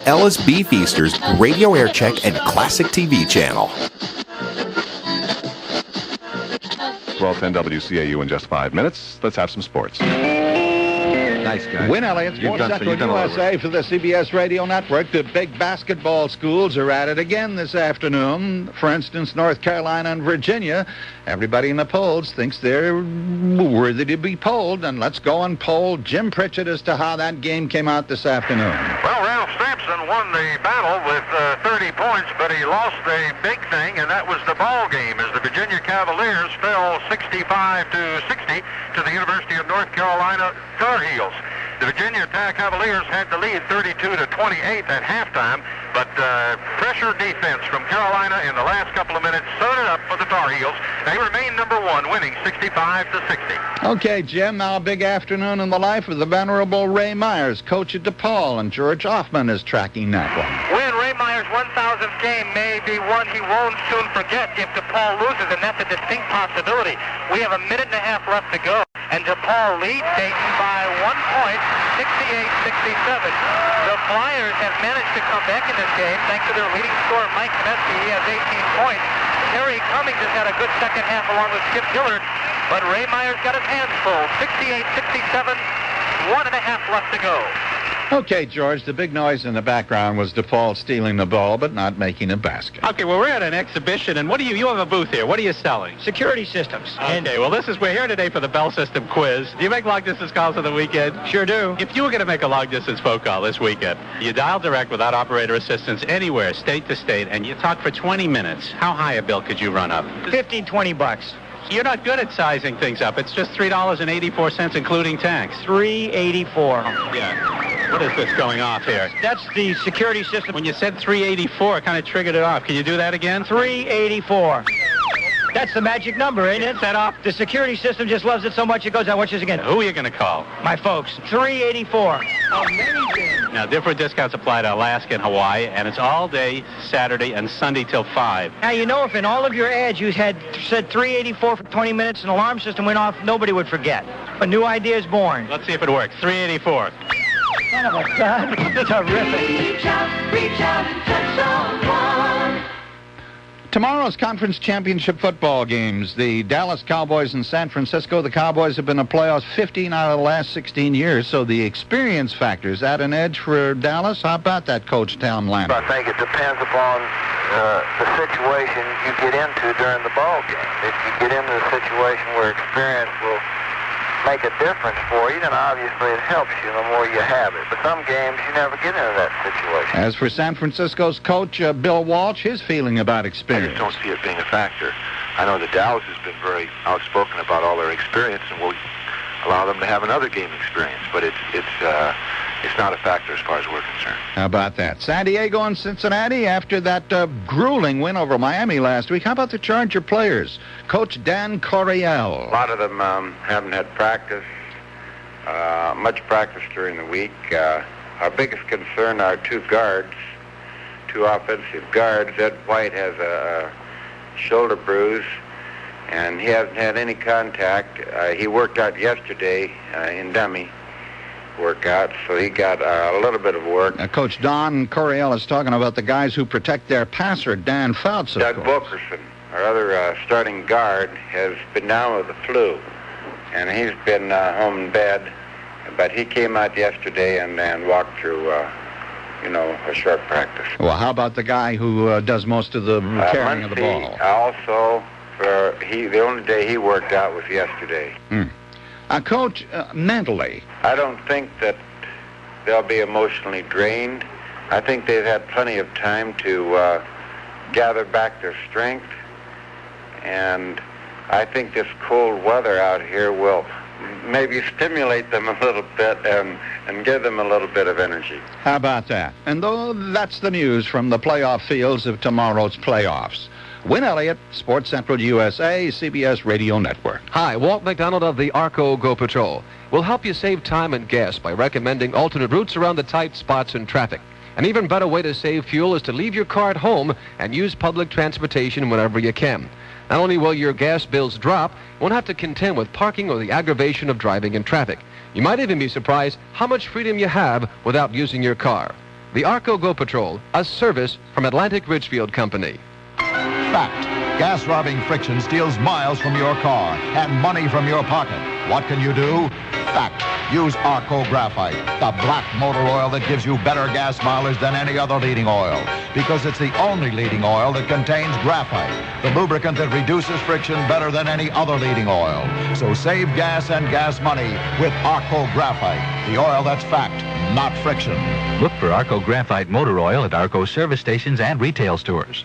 Ellis Beefeaster's Radio Aircheck and Classic TV channel. 12:10 WCAU in just 5 minutes. Let's have some sports. Nice guy. Win Elliot, Sports Central USA for the CBS Radio Network. The big basketball schools are at it again this afternoon. For instance, North Carolina and Virginia. Everybody in the polls thinks they're worthy to be polled, and let's go and poll Jim Pritchett as to how that game came out this afternoon. Well, Ralph Sampson won the battle with 30 points, but he lost a big thing, and that was the ball game as the Virginia Cavaliers fell 65-60 to the University of North Carolina Tar Heels. The Virginia Cavaliers had the lead 32-28 at halftime, but pressure defense from Carolina in the last couple of minutes sewed it up for the Tar Heels. They remain number one, winning 65-60. Okay, Jim, now a big afternoon in the life of the venerable Ray Myers, coach at DePaul, and George Hoffman is tracking that one. When Ray Myers' 1,000th game may be one he won't soon forget if DePaul loses, and that's a distinct possibility. We have a minute and a half left to go, and DePaul leads Dayton by 1 point, 68-67. The Flyers have managed to come back in this game thanks to their leading scorer, Mike Konecki. He has 18 points. Terry Cummings has had a good second half along with Skip Dillard, but Ray Myers got his hands full. 68-67, 1.5 left to go. Okay, George, the big noise in the background was DePaul stealing the ball but not making a basket. Okay, well, we're at an exhibition, and you have a booth here. What are you selling? Security systems. Okay, well, we're here today for the Bell System quiz. Do you make long-distance calls on the weekend? Sure do. If you were going to make a long-distance phone call this weekend, you dial direct without operator assistance anywhere, state to state, and you talk for 20 minutes. How high a bill could you run up? $15-20. You're not good at sizing things up. It's just $3.84, including tax. $3.84. Yeah. What is this going off here? That's the security system. When you said $3.84, it kind of triggered it off. Can you do that again? $3.84. That's the magic number, ain't it? Set up. The security system just loves it so much it goes on. Watch this again. Who are you going to call? My folks. $3.84. Amazing. Now, different discounts apply to Alaska and Hawaii, and it's all day Saturday and Sunday till 5. Now, you know, if in all of your ads you had said $3.84 for 20 minutes, an alarm system went off, nobody would forget. A new idea is born. Let's see if it works. $3.84. Son of a gun. Terrific. Reach out and touch someone. Tomorrow's conference championship football games. The Dallas Cowboys and San Francisco. The Cowboys have been in the playoffs 15 out of the last 16 years, so the experience factor, is that an edge for Dallas? How about that, Coach Tom Landry? I think it depends upon the situation you get into during the ball game. If you get into a situation where experience will make a difference for you, then obviously it helps you the more you have it. But some games you never get into that situation. As for San Francisco's coach, Bill Walsh, his feeling about I experience. just don't see it being a factor. I know that Dallas has been very outspoken about all their experience and will allow them to have another game experience, but it's not a factor as far as we're concerned. How about that? San Diego and Cincinnati after that grueling win over Miami last week. How about the Charger players? Coach Dan Coryell. A lot of them haven't had practice, much practice during the week. Our biggest concern are two offensive guards. Ed White has a shoulder bruise, and he hasn't had any contact. He worked out yesterday in dummy workout, so he got a little bit of work. Coach Don Coryell is talking about the guys who protect their passer, Dan Fouts, of Doug course. Wilkerson, our other starting guard, has been down with the flu, and he's been home in bed, but he came out yesterday and walked through, a short practice. Well, how about the guy who does most of the carrying of the ball? Also, the only day he worked out was yesterday. Coach, mentally, I don't think that they'll be emotionally drained. I think they've had plenty of time to gather back their strength, and I think this cold weather out here will maybe stimulate them a little bit and give them a little bit of energy. how about that? And though that's the news from the playoff fields of tomorrow's playoffs. Win Elliot, Sports Central USA, CBS Radio Network. Hi, Walt McDonald of the ARCO Go Patrol. We'll help you save time and gas by recommending alternate routes around the tight spots in traffic. An even better way to save fuel is to leave your car at home and use public transportation whenever you can. Not only will your gas bills drop, you won't have to contend with parking or the aggravation of driving in traffic. You might even be surprised how much freedom you have without using your car. The Arco Go Patrol, a service from Atlantic Richfield Company. Fact. Gas-robbing friction steals miles from your car and money from your pocket. What can you do? Fact. Use Arco Graphite, the black motor oil that gives you better gas mileage than any other leading oil, because it's the only leading oil that contains graphite, the lubricant that reduces friction better than any other leading oil. So save gas and gas money with Arco Graphite, the oil that's fact, not friction. Look for Arco Graphite motor oil at Arco service stations and retail stores.